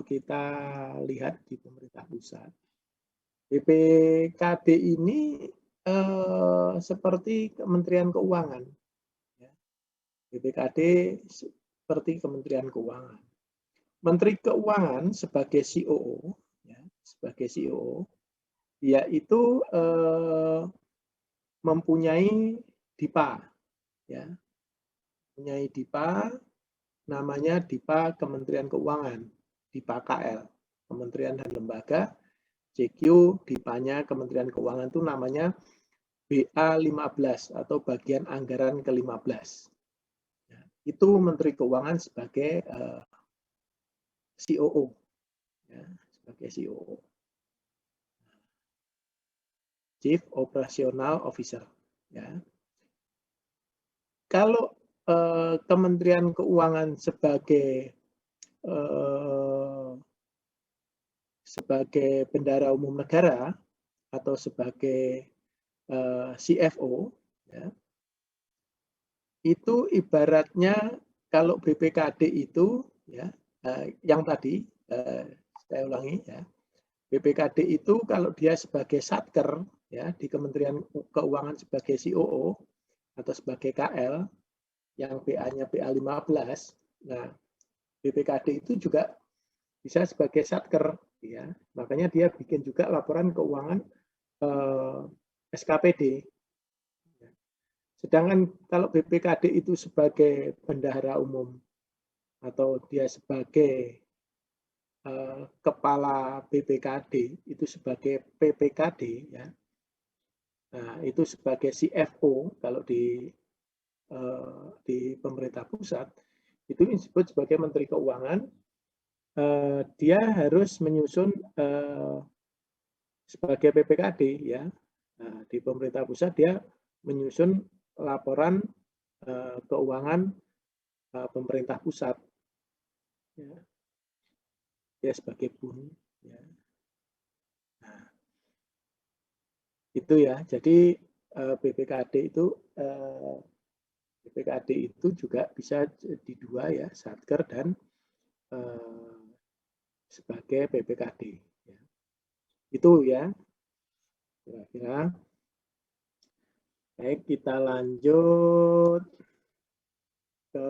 kita lihat di pemerintah pusat, BPKD ini seperti Kementerian Keuangan. Ya. BPKD seperti Kementerian Keuangan. Menteri Keuangan sebagai COO, ya, dia itu mempunyai DIPA, ya, mempunyai DIPA, namanya DIPA Kementerian Keuangan, DIPA KL, Kementerian dan Lembaga. CQ DIPA-nya Kementerian Keuangan itu namanya BA15 atau bagian anggaran ke-15. Ya, itu Menteri Keuangan sebagai COO, ya, sebagai COO, Chief Operational Officer. Ya. Kalau Kementerian Keuangan sebagai bendahara umum negara atau sebagai CFO, ya, itu ibaratnya kalau BPKD itu, ya, yang tadi saya ulangi, ya, BPKD itu kalau dia sebagai satker, ya, di Kementerian Keuangan sebagai COO atau sebagai KL yang BA-nya BA15, nah BPKD itu juga bisa sebagai satker, ya, makanya dia bikin juga laporan keuangan SKPD. Sedangkan kalau BPKD itu sebagai bendahara umum atau dia sebagai kepala BPKD itu sebagai PPKD, ya. Nah, itu sebagai CFO kalau di pemerintah pusat itu disebut sebagai Menteri Keuangan. Dia harus menyusun sebagai PPKD, ya. Nah, di pemerintah pusat dia menyusun laporan keuangan pemerintah pusat, ya. Dia sebagai BUN, ya. Nah, itu ya. Jadi BPKD itu juga bisa di dua, ya, satker dan sebagai PPKD. Ya. Itu ya kira-kira. Baik, kita lanjut ke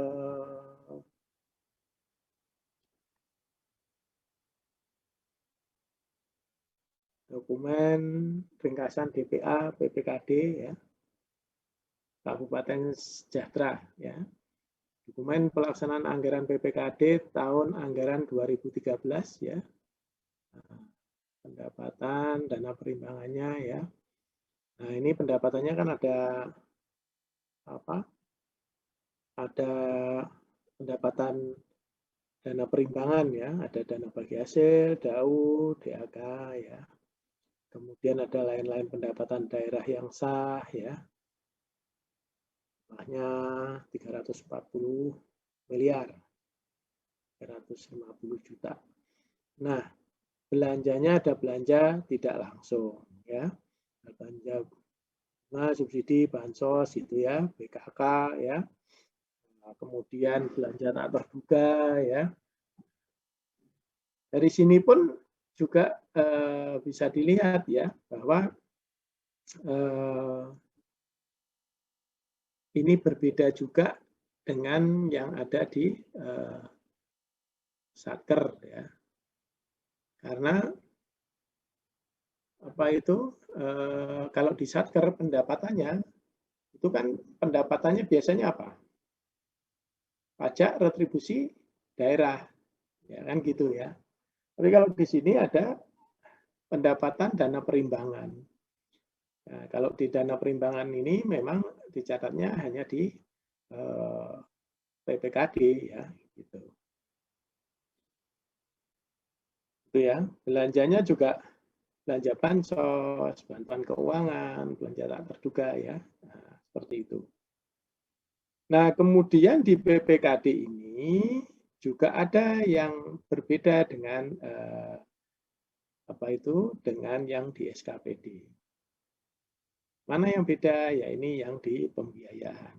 dokumen ringkasan DPA PPKD, ya, Kabupaten Sejahtera, ya. Dokumen pelaksanaan anggaran PPKD tahun anggaran 2013, ya. Pendapatan, dana perimbangannya, ya. Nah, ini pendapatannya kan ada apa? Ada pendapatan dana perimbangan, ya, ada dana bagi hasil, DAU, DAK, ya. Kemudian ada lain-lain pendapatan daerah yang sah, ya. Jumlahnya 340 miliar, 350 juta. Nah, belanjanya ada belanja tidak langsung, ya. Belanja subsidi bansos itu, ya, BKK, ya. Nah, kemudian belanja tak terduga, ya. Dari sini pun juga bisa dilihat, ya, bahwa ini berbeda juga dengan yang ada di satker, ya. Karena apa itu kalau di satker pendapatannya itu kan pendapatannya biasanya apa? Pajak retribusi daerah, ya kan gitu, ya. Tapi kalau di sini ada pendapatan dana perimbangan. Nah, kalau di dana perimbangan ini memang dicatatnya hanya di PPKD, ya, gitu. Itu, ya. Belanjanya juga belanja bansos, bantuan keuangan, belanja tak terduga, ya. Nah, seperti itu. Nah, kemudian di PPKD ini juga ada yang berbeda dengan dengan yang di SKPD. Mana yang beda? Ya ini yang di pembiayaan.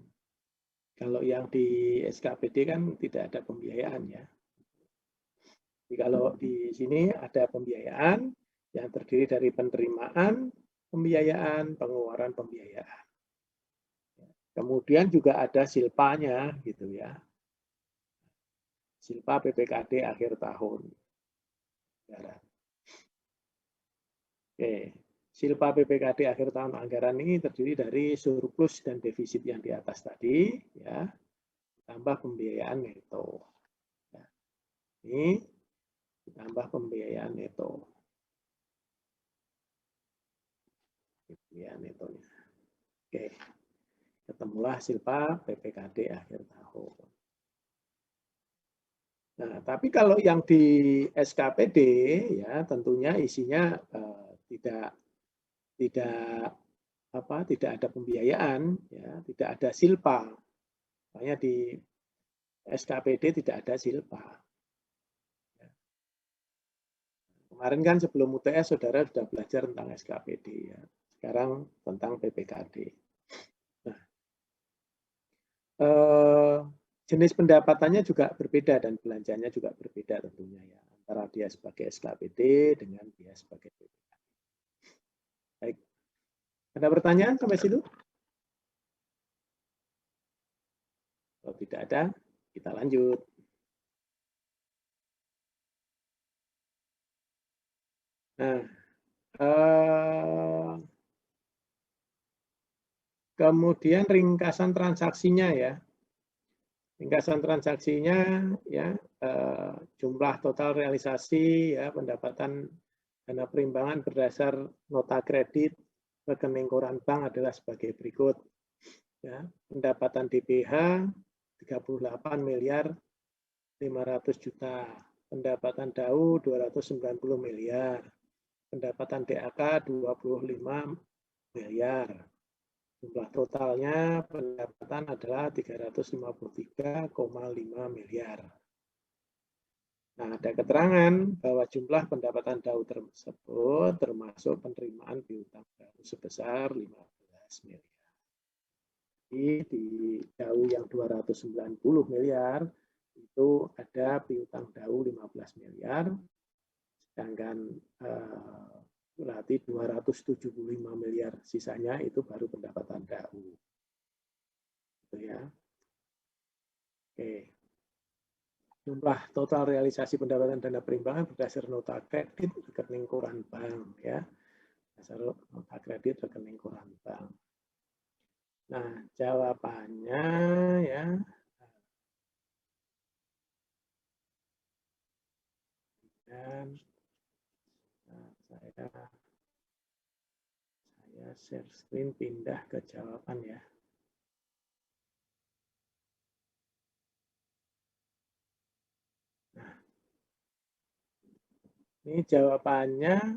Kalau yang di SKPD kan tidak ada pembiayaan, ya. Jadi kalau di sini ada pembiayaan yang terdiri dari penerimaan pembiayaan, pengeluaran pembiayaan. Kemudian juga ada silpanya gitu ya. Silpa PPKD akhir tahun. Oke. Silpa PPKD akhir tahun anggaran ini terdiri dari surplus dan defisit yang di atas tadi, ya, tambah pembiayaan neto. Ya. Ini ditambah pembiayaan neto. Pembiayaan netonya. Oke. Ketemulah silpa PPKD akhir tahun. Nah, tapi kalau yang di SKPD ya tentunya isinya tidak ada pembiayaan, ya, tidak ada silpa. Makanya di SKPD tidak ada silpa. Ya. Kemarin kan sebelum UTS saudara sudah belajar tentang SKPD, ya. Sekarang tentang PPKD. Nah, jenis pendapatannya juga berbeda dan belanjanya juga berbeda tentunya ya, antara dia sebagai SKPD dengan dia sebagai PPKD. Baik, ada pertanyaan sampai situ? Kalau tidak ada, kita lanjut. Nah, kemudian ringkasan transaksinya ya. Ringkasan transaksinya ya, jumlah total realisasi ya, pendapatan dana perimbangan berdasar nota kredit rekening koran bank adalah sebagai berikut. Ya, pendapatan DPH 38 miliar 500 juta, pendapatan DAU 290 miliar, pendapatan DAK 25 miliar. Jumlah totalnya pendapatan adalah 353,5 miliar. Nah, ada keterangan bahwa jumlah pendapatan DAU tersebut termasuk penerimaan piutang DAU sebesar 15 miliar. Jadi di DAU yang 290 miliar itu ada piutang DAU 15 miliar, sedangkan berarti 275 miliar sisanya itu baru pendapatan DAU. Gitu ya. Oke. Jumlah total realisasi pendapatan dana perimbangan berdasar nota kredit rekening koran bank ya. Berdasar nota kredit rekening koran bank. Nah, jawabannya ya. Dan saya share screen pindah ke jawaban ya. Nah, ini jawabannya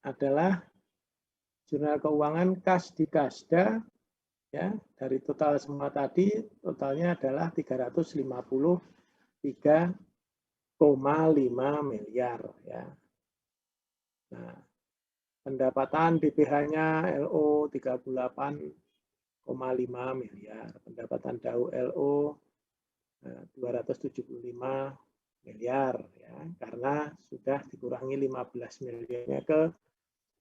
adalah jurnal keuangan kas di Kasda ya, dari total semua tadi totalnya adalah 353,5 miliar ya. Nah, pendapatan BPH-nya LO 38,5 miliar, pendapatan DAU LO 275 miliar ya, karena sudah dikurangi 15 miliarnya ke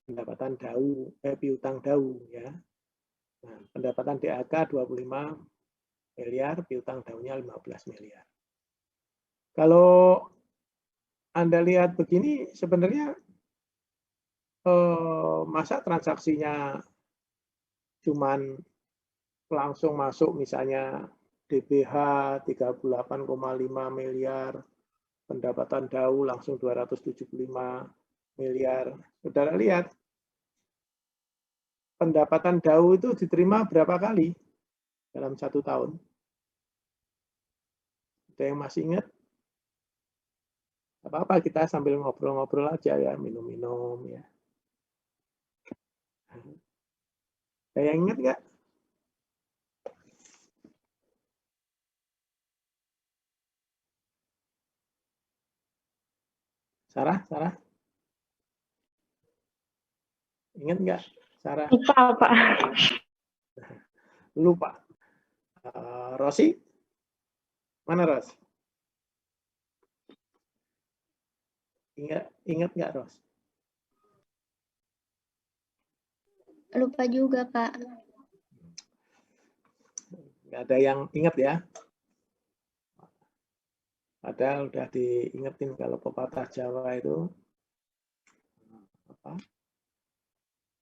pendapatan DAU, piutang DAU ya. Nah, pendapatan DAK 25 miliar, piutang DAU-nya 15 miliar. Kalau Anda lihat begini, sebenarnya masa transaksinya cuman langsung masuk misalnya DPH 38,5 miliar, pendapatan DAU langsung 275 miliar. Saudara lihat, pendapatan DAU itu diterima berapa kali dalam 1 tahun? Ada yang masih ingat? Apa-apa, kita sambil ngobrol-ngobrol aja ya, minum-minum ya. Ada yang ingat nggak? Sarah? Ingat nggak, Sarah? Lupa, Pak. Lupa. Rosi? Mana Ros? Ingat nggak, Ros? Lupa juga, Pak. Nggak ada yang ingat ya? Padahal udah diingetin kalau pepatah Jawa itu apa?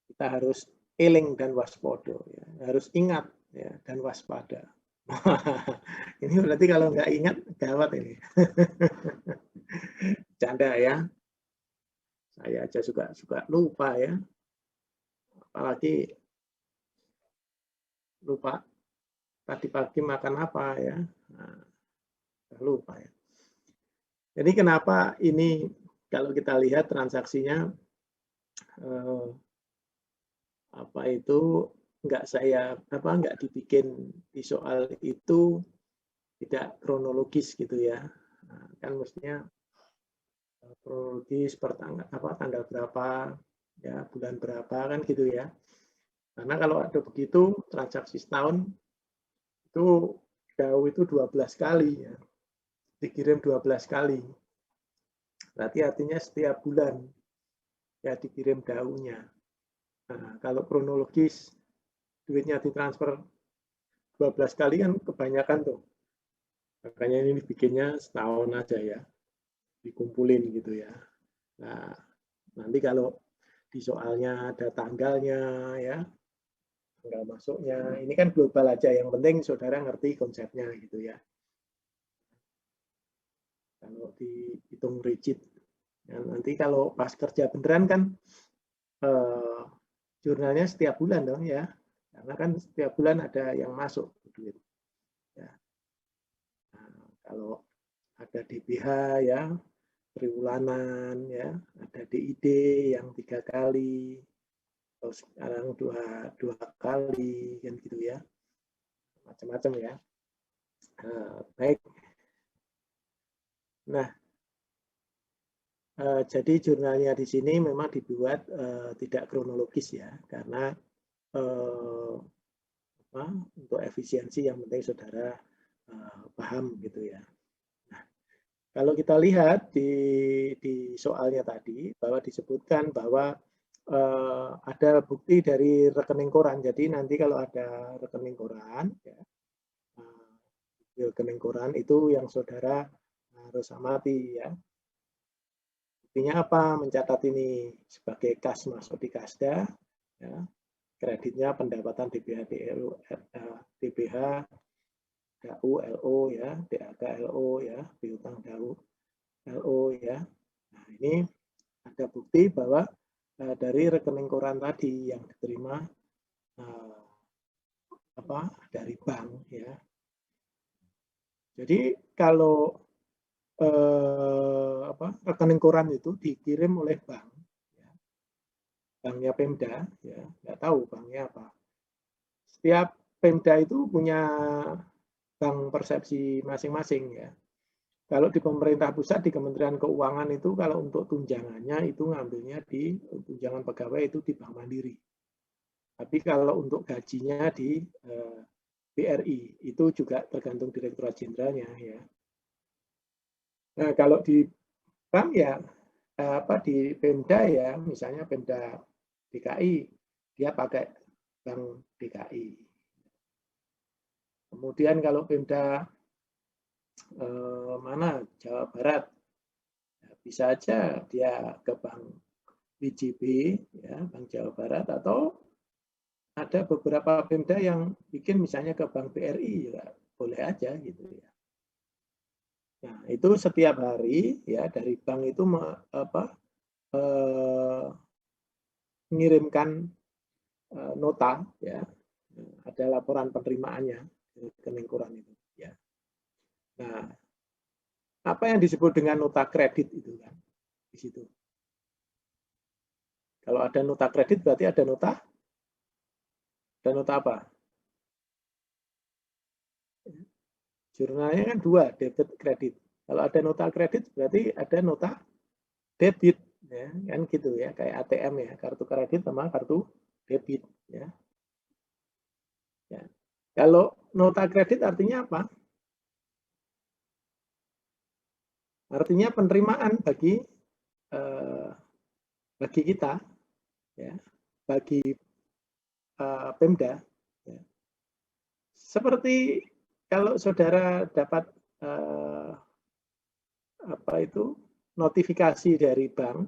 Kita harus eling dan waspada, ya. Harus ingat ya, dan waspada. Ini berarti kalau nggak ingat gawat ini. Canda ya. Saya aja suka lupa ya. Apalagi lupa tadi pagi makan apa ya. Nah, lupa ya. Jadi kenapa ini kalau kita lihat transaksinya apa itu nggak dibikin di soal itu tidak kronologis gitu ya. Nah, kan mestinya kronologis tanggal berapa ya, bulan berapa kan gitu ya. Karena kalau ada begitu transaksi setahun itu DAO itu 12 kali ya. Dikirim 12 kali. Berarti artinya setiap bulan ya dikirim DAO-nya. Nah, kalau kronologis duitnya ditransfer 12 kali kan kebanyakan tuh. Makanya ini bikinnya setahun aja ya. Dikumpulin gitu ya. Nah, nanti kalau di soalnya ada tanggalnya ya, tanggal masuknya. Ini kan global aja, yang penting saudara ngerti konsepnya gitu ya. Kalau dihitung rigid. Ya, nanti kalau pas kerja beneran kan jurnalnya setiap bulan dong ya. Karena kan setiap bulan ada yang masuk duit. Ya. Nah, kalau ada DBH ya, triwulanan ya, ada DID yang 3 kali, atau sekarang dua kali kan gitu ya, macam-macam ya. Baik. Nah, jadi jurnalnya di sini memang dibuat tidak kronologis ya, karena untuk efisiensi yang penting saudara paham gitu ya. Nah, kalau kita lihat di soalnya tadi bahwa disebutkan bahwa ada bukti dari rekening koran. Jadi nanti kalau ada rekening koran, ya, rekening koran itu yang saudara harus amati ya. Buktinya apa? Mencatat ini sebagai kas masuk di Kasda, ya. Kreditnya pendapatan DBH, DBH, DAU, LO ya, DAK, LO ya, piutang DAU, LO ya. Nah ini ada bukti bahwa dari rekening koran tadi yang diterima dari bank ya. Jadi kalau rekening koran itu dikirim oleh bank, ya, banknya Pemda, ya nggak tahu banknya apa. Setiap Pemda itu punya bank persepsi masing-masing ya. Kalau di pemerintah pusat, di Kementerian Keuangan itu kalau untuk tunjangannya itu ngambilnya di tunjangan pegawai itu di Bank Mandiri. Tapi kalau untuk gajinya di BRI itu juga tergantung Direktorat Jenderalnya ya. Nah kalau di bank ya di Pemda ya, misalnya Pemda DKI dia pakai Bank DKI. Kemudian kalau Pemda Jawa Barat bisa aja dia ke Bank BJB ya, Bank Jawa Barat, atau ada beberapa Pemda yang bikin misalnya ke Bank BRI ya boleh aja gitu ya. Nah, itu setiap hari ya dari bank itu mengirimkan nota ya, ada laporan penerimaannya ke rekening koran itu ya. Nah, apa yang disebut dengan nota kredit itu kan di situ. Kalau ada nota kredit berarti ada nota apa? Jurnalnya kan dua, debit kredit. Kalau ada nota kredit berarti ada nota debit ya, kan gitu ya, kayak ATM ya, kartu kredit sama kartu debit ya. Ya. Kalau nota kredit artinya apa? Artinya penerimaan bagi bagi kita, ya, bagi Pemda, ya. Seperti kalau saudara dapat notifikasi dari bank,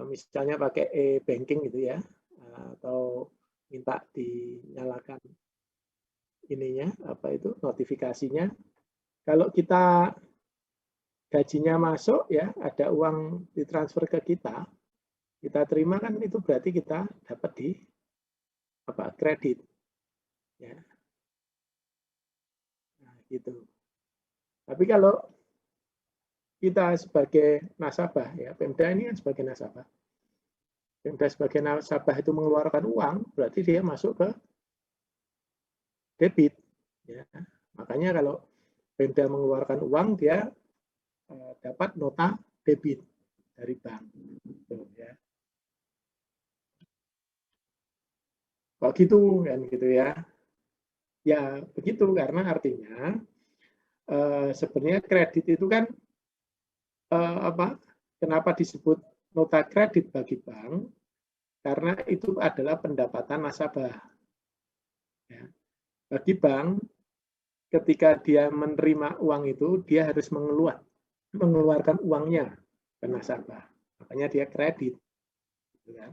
misalnya pakai e-banking gitu ya, atau minta dinyalakan ininya notifikasinya. Kalau kita gajinya masuk ya, ada uang ditransfer ke kita terima kan, itu berarti kita dapat di kredit ya. Nah, gitu. Tapi kalau kita sebagai nasabah ya, Pemda ini kan sebagai nasabah. Pemda sebagai nasabah itu mengeluarkan uang, berarti dia masuk ke debit ya. Makanya kalau Pemda mengeluarkan uang, dia dapat nota debit dari bank. Ya. Kok gitu kan gitu ya? Ya begitu, karena artinya sebenarnya kredit itu kan kenapa disebut nota kredit bagi bank? Karena itu adalah pendapatan nasabah. Ya. Bagi bank, ketika dia menerima uang itu, dia harus mengeluarkan uangnya ke nasabah. Makanya dia kredit. Ya.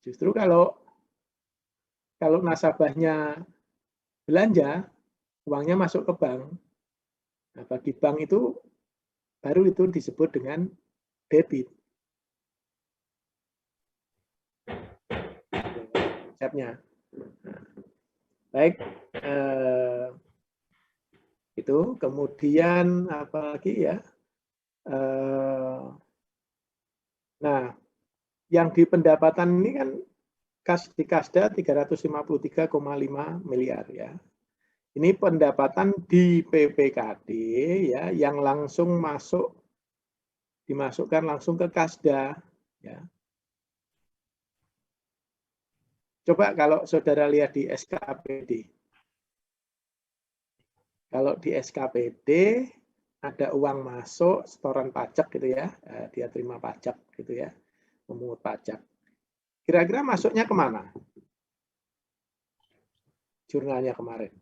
Justru kalau nasabahnya belanja, uangnya masuk ke bank. Nah, bagi bank itu baru itu disebut dengan debit. Konsepnya. Nah, baik, itu kemudian apa lagi ya? Nah, yang di pendapatan ini kan di Kasda 353,5 miliar ya. Ini pendapatan di PPKD ya, yang langsung dimasukkan langsung ke Kasda ya. Coba kalau saudara lihat di SKPD. Kalau di SKPD ada uang masuk, setoran pajak gitu ya, dia terima pajak gitu ya, memungut pajak. Kira-kira masuknya kemana? Jurnalnya kemarin.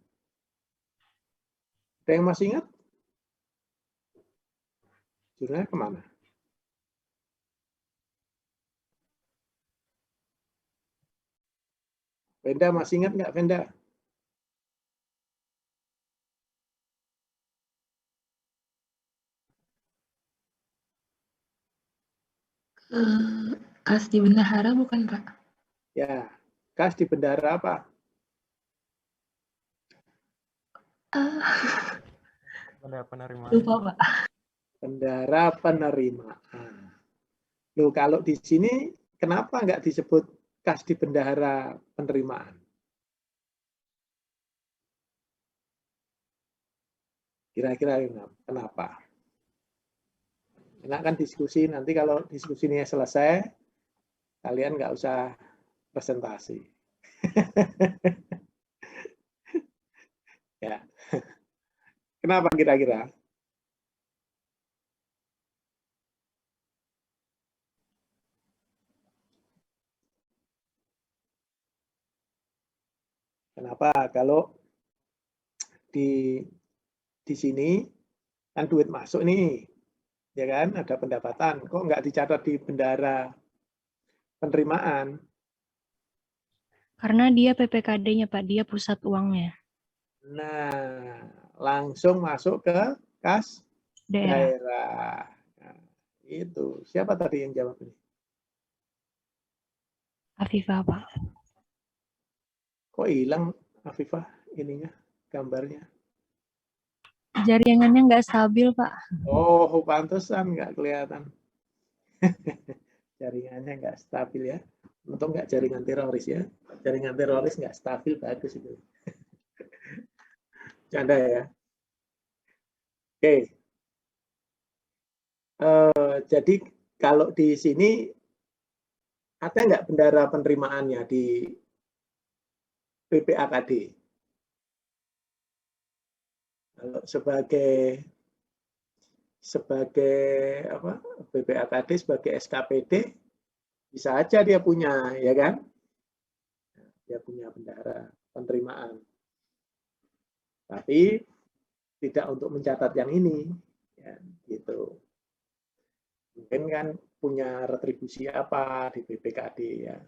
Ada yang masih ingat? Jurnalnya kemana? Venda masih ingat nggak, Venda? Kas di bendahara bukan, Pak? Ya, kas di bendahara apa? Bendahara penerimaan. Lupa, Pak. Bendahara penerimaan. Loh, kalau di sini kenapa nggak disebut kas di bendahara penerimaan? Kira-kira kenapa? Enak kan diskusi, nanti kalau diskusi ini selesai, kalian nggak usah presentasi. Ya. Kenapa kira-kira? Kenapa? Kalau di sini kan duit masuk nih, ya kan? Ada pendapatan. Kok nggak dicatat di bendahara penerimaan? Karena dia PPKD-nya, Pak. Dia pusat uangnya. Nah, langsung masuk ke kas daerah. Nah, itu. Siapa tadi yang jawab ini? Afifah, Pak. Kok hilang Afifah ininya, gambarnya? Jaringannya nggak stabil, Pak. Oh, pantesan nggak kelihatan. Jaringannya nggak stabil ya. Untung nggak jaringan teroris ya. Jaringan teroris nggak stabil, bagus itu. Canda ya. Oke. Jadi kalau di sini ada nggak bendahara penerimaannya di PPAKD? Kalau sebagai sebagai BPAKD sebagai SKPD bisa aja dia punya, ya kan? Dia punya bendahara penerimaan. Tapi tidak untuk mencatat yang ini, ya, gitu. Mungkin kan punya retribusi apa di BPKD, ya.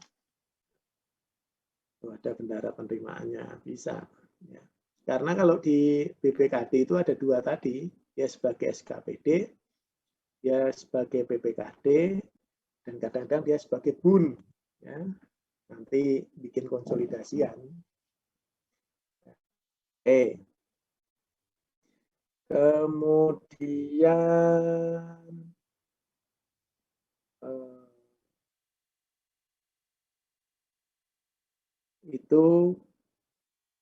Ada bendahara penerimaannya, bisa. Ya. Karena kalau di BPKD itu ada dua tadi, dia sebagai SKPD, dia sebagai BPKD, dan kadang-kadang dia sebagai BUN. Ya. Nanti bikin konsolidasian. Kemudian itu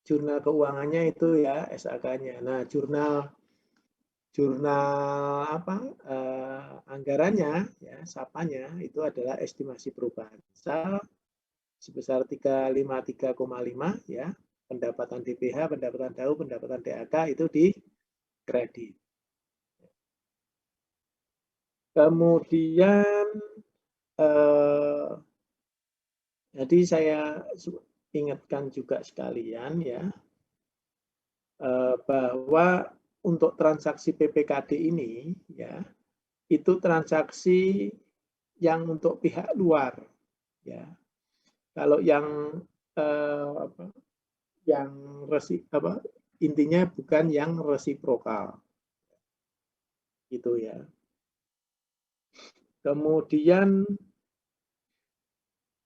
jurnal keuangannya itu ya SAK-nya. Nah, jurnal anggarannya ya SAPA-nya itu adalah estimasi perubahan sal sebesar 353,5 ya. Pendapatan DPH, pendapatan DAU, pendapatan DAK itu di kredit. Kemudian jadi saya ingatkan juga sekalian ya bahwa untuk transaksi PPKD ini ya itu transaksi yang untuk pihak luar ya. Kalau yang intinya bukan yang resiprokal. Gitu ya. Kemudian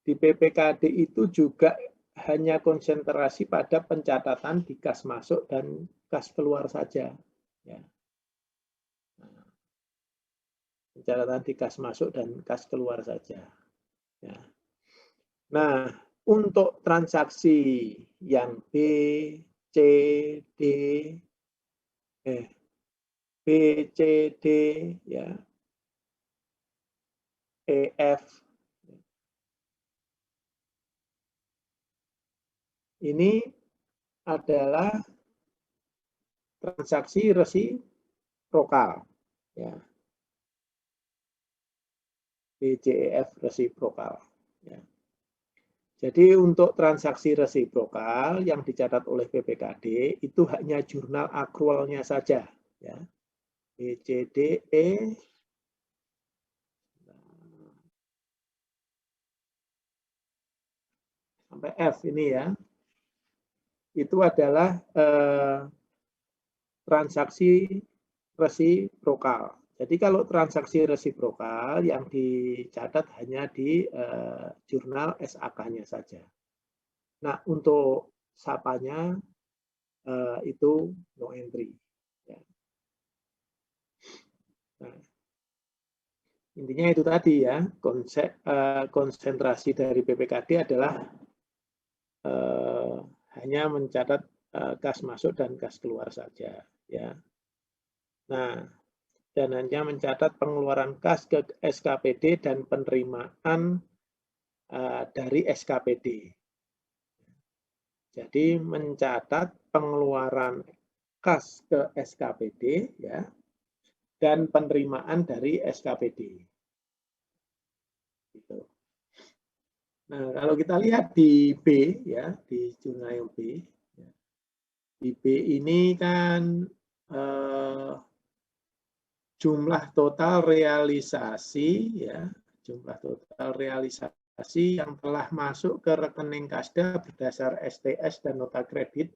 di PPKD itu juga hanya konsentrasi pada pencatatan di kas masuk dan kas keluar saja. Ya. Pencatatan di kas masuk dan kas keluar saja. Ya. Nah, untuk transaksi yang B, C, D, B, C, D, ya, E, F, ini adalah transaksi resiprokal. Ya. BCEF resiprokal. Ya. Jadi untuk transaksi resiprokal yang dicatat oleh PPKD itu hanya jurnal akrualnya saja. Ya. BCDE sampai F ini ya. Itu adalah transaksi resiprokal. Jadi kalau transaksi resiprokal yang dicatat hanya di jurnal SAK-nya saja. Nah, untuk SAPA-nya itu no entry. Ya. Nah, intinya itu tadi ya, konsentrasi dari PPKD adalah hanya mencatat kas masuk dan kas keluar saja. Ya. Nah, dan hanya mencatat pengeluaran kas ke SKPD dan penerimaan dari SKPD. Jadi mencatat pengeluaran kas ke SKPD ya dan penerimaan dari SKPD. Gitu. Nah, kalau kita lihat di B ya, di jurnal yang B, ya, di B ini kan jumlah total realisasi ya, jumlah total realisasi yang telah masuk ke rekening Kasda berdasar STS dan nota kredit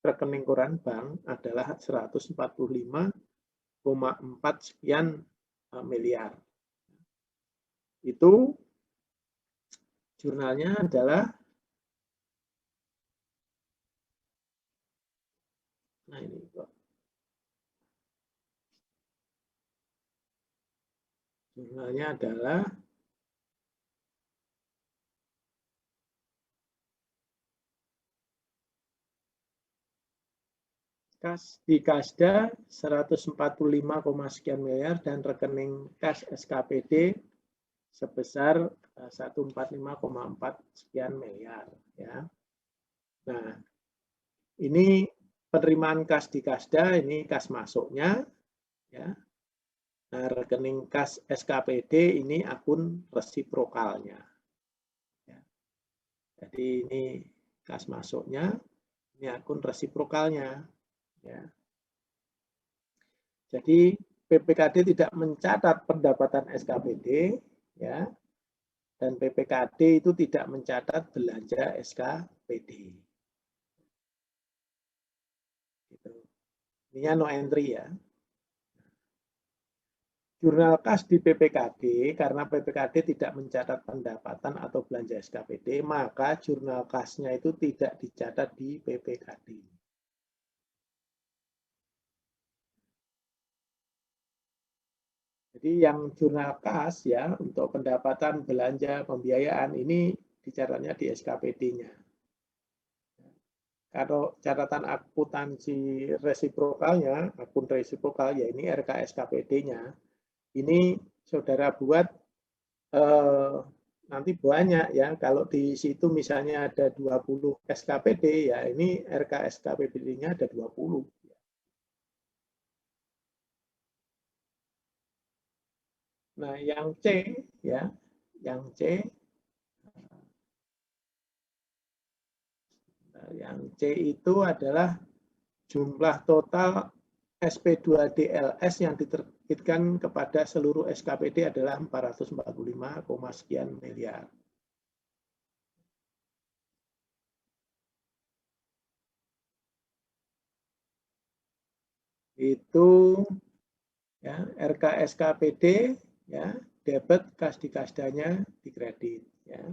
rekening koran bank adalah 145,4 sekian miliar. Itu jurnalnya adalah nah ini kok. Jurnalnya adalah kas di Kasda 145, sekian miliar dan rekening kas SKPD sebesar 145,4 sekian miliar ya. Nah, ini penerimaan kas di Kasda ini kas masuknya ya. Nah, rekening kas SKPD ini akun resiprokalnya. Ya. Jadi ini kas masuknya, ini akun resiprokalnya. Ya. Jadi PPKD tidak mencatat pendapatan SKPD, ya, dan PPKD itu tidak mencatat belanja SKPD. Gitu. Ini no entry ya. Jurnal kas di PPKD, karena PPKD tidak mencatat pendapatan atau belanja SKPD, maka jurnal kasnya itu tidak dicatat di PPKD. Jadi yang jurnal kas ya untuk pendapatan, belanja, pembiayaan ini dicatatnya di SKPD-nya. Kalau catatan akuntansi resiprokalnya, akun resiprokal ya ini RKSKPD-nya. Ini saudara buat nanti banyak ya. Kalau di situ misalnya ada 20 SKPD ya ini RKSKPD-nya ada 20. Nah, yang C ya, yang C itu adalah jumlah total SP2DLS yang diterbitkan kepada seluruh SKPD adalah 445, sekian miliar. Itu ya RKSKPD ya, debit, kas di kasdanya di kredit ya.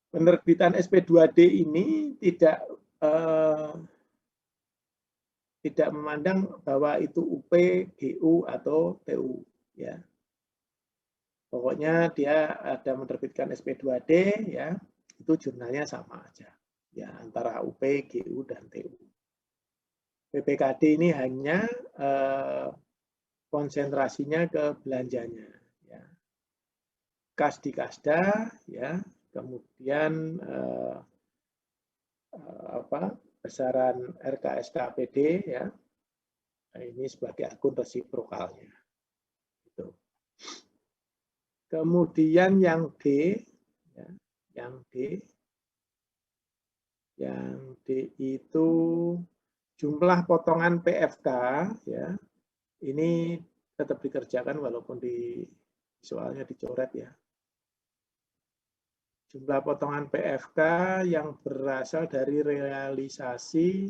Penerbitan SP2D ini tidak memandang bahwa itu UP, GU atau TU ya. Pokoknya dia ada menerbitkan SP2D ya, itu jurnalnya sama aja ya antara UP, GU dan TU. PPKD ini hanya konsentrasinya ke belanjanya ya. Kas di kasda ya, kemudian besaran RKSKPD ya. Nah, ini sebagai akun resiprokalnya. Gitu. Kemudian yang D, ya, yang D itu jumlah potongan PFK ya. Ini tetap dikerjakan walaupun di soalnya dicoret ya. Jumlah potongan PFK yang berasal dari realisasi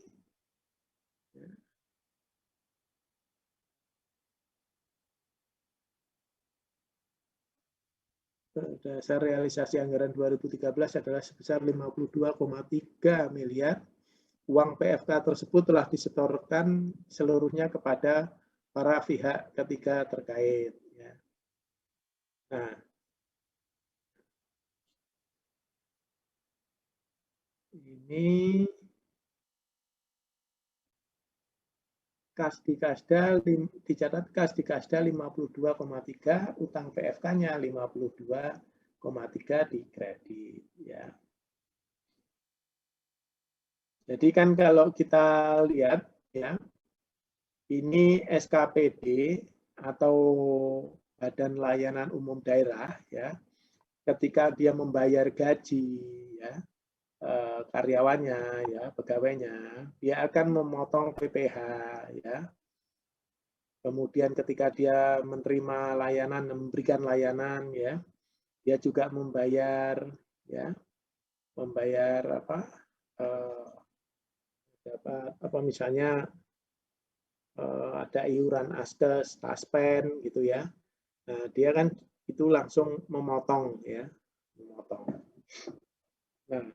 ya. Dasar realisasi anggaran 2013 adalah sebesar 52,3 miliar. Uang PFK tersebut telah disetorkan seluruhnya kepada para pihak ketiga terkait. Ya. Nah, ini kas di kasda dicatat kas di kasda 52,3, utang PFK-nya 52,3 di kredit ya. Jadi kan kalau kita lihat ya, ini SKPD atau Badan Layanan Umum Daerah ya, ketika dia membayar gaji ya, karyawannya ya, pegawainya, dia akan memotong PPh ya. Kemudian ketika dia menerima layanan, memberikan layanan ya, dia juga membayar ya, membayar misalnya ada iuran askes, taspen gitu ya. Nah, dia kan itu langsung memotong ya, memotong. Nah,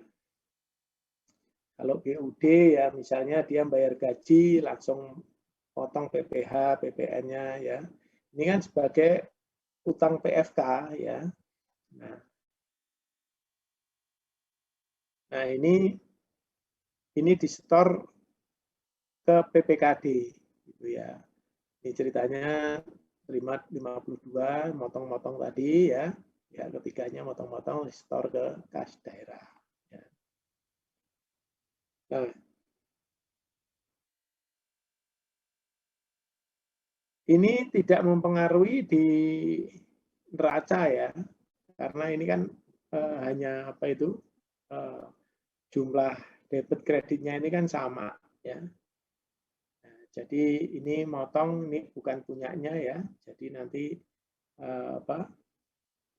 kalau GUD ya misalnya dia bayar gaji langsung potong PPh, PPN-nya ya. Ini kan sebagai utang PFK ya. Nah ini disetor ke PPKD gitu ya. Ini ceritanya terima 52 motong-motong tadi ya. Ya ketiganya motong-motong disetor ke kas daerah. Ya. Nah, Ini tidak mempengaruhi di neraca ya, karena ini kan hanya apa itu jumlah debit kreditnya ini kan sama ya. Nah, jadi ini motong ini bukan punyanya ya, jadi nanti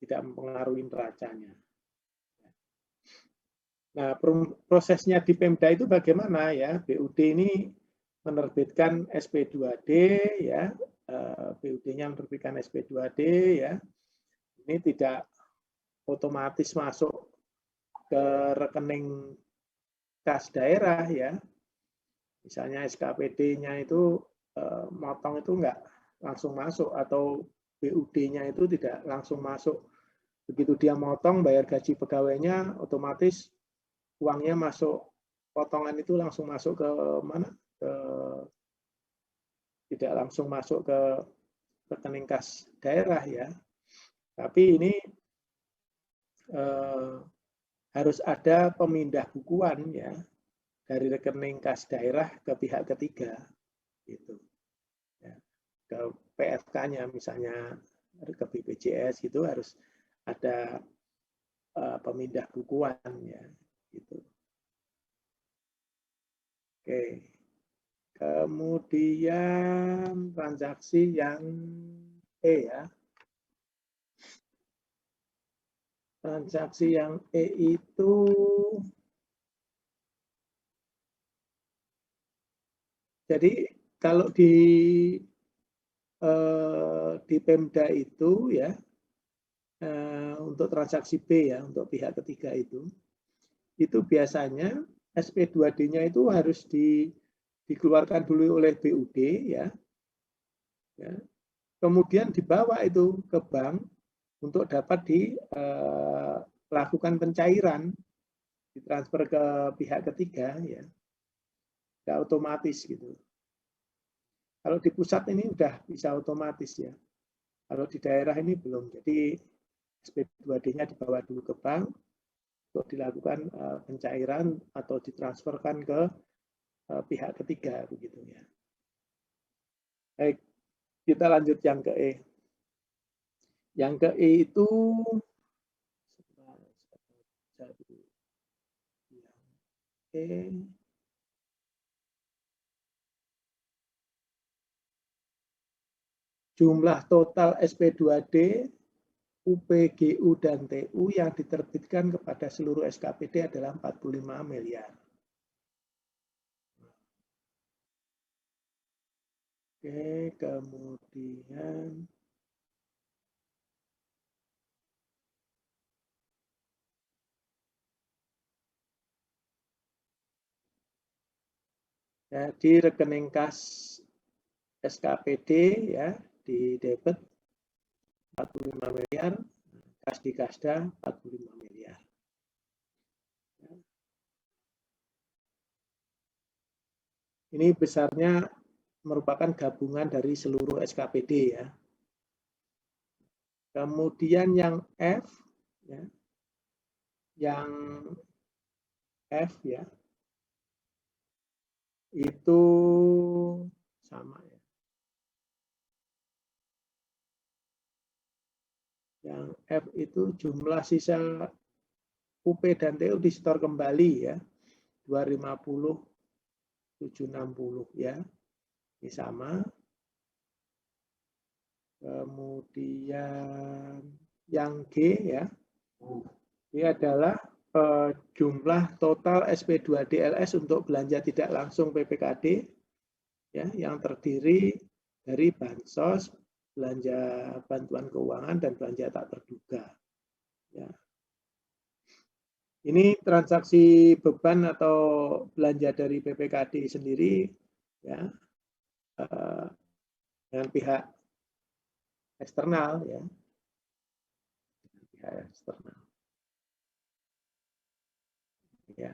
tidak mempengaruhi neracanya. Nah, prosesnya di Pemda itu bagaimana ya? BUD ini menerbitkan SP2D ya, BUD-nya menerbitkan SP2D ya. Ini tidak otomatis masuk ke rekening kas daerah ya. Misalnya SKPD-nya itu motong itu enggak langsung masuk, atau BUD-nya itu tidak langsung masuk. Begitu dia motong bayar gaji pegawainya, otomatis uangnya masuk, potongan itu langsung masuk ke mana? Tidak langsung masuk ke rekening kas daerah ya. Tapi ini harus ada pemindah bukuan ya dari rekening kas daerah ke pihak ketiga, gitu. Ya, ke PFK-nya misalnya ke BPJS itu harus ada pemindah bukuan ya, gitu. Oke. Kemudian transaksi yang E ya. Transaksi yang E itu jadi kalau di Pemda itu ya untuk transaksi B ya, untuk pihak ketiga itu biasanya SP2D-nya itu harus dikeluarkan dulu oleh BUD ya. Kemudian dibawa itu ke bank untuk dapat dilakukan pencairan, ditransfer ke pihak ketiga ya. Tidak otomatis gitu. Kalau di pusat ini udah bisa otomatis ya. Kalau di daerah ini belum. Jadi SP2D-nya dibawa dulu ke bank untuk dilakukan pencairan atau ditransferkan ke pihak ketiga begitu ya. Baik, kita lanjut yang ke E. Yang ke E itu jumlah total SP2D, UPGU dan TU yang diterbitkan kepada seluruh SKPD adalah 45 miliar. Oke, kemudian di rekening kas SKPD ya di debit 45 miliar, kas di kasda 45 miliar. Ini besarnya merupakan gabungan dari seluruh SKPD ya. Kemudian yang F ya. Yang F ya. Itu sama ya. Yang F itu jumlah sisa UP dan TU disetor kembali ya. 250 760 ya. Ini sama. Kemudian yang G ya. Ini adalah jumlah total SP2DLS untuk belanja tidak langsung PPKD ya, yang terdiri dari bansos, belanja bantuan keuangan dan belanja tak terduga. Ya. Ini transaksi beban atau belanja dari PPKD sendiri ya, dengan pihak eksternal ya, pihak eksternal. Ya.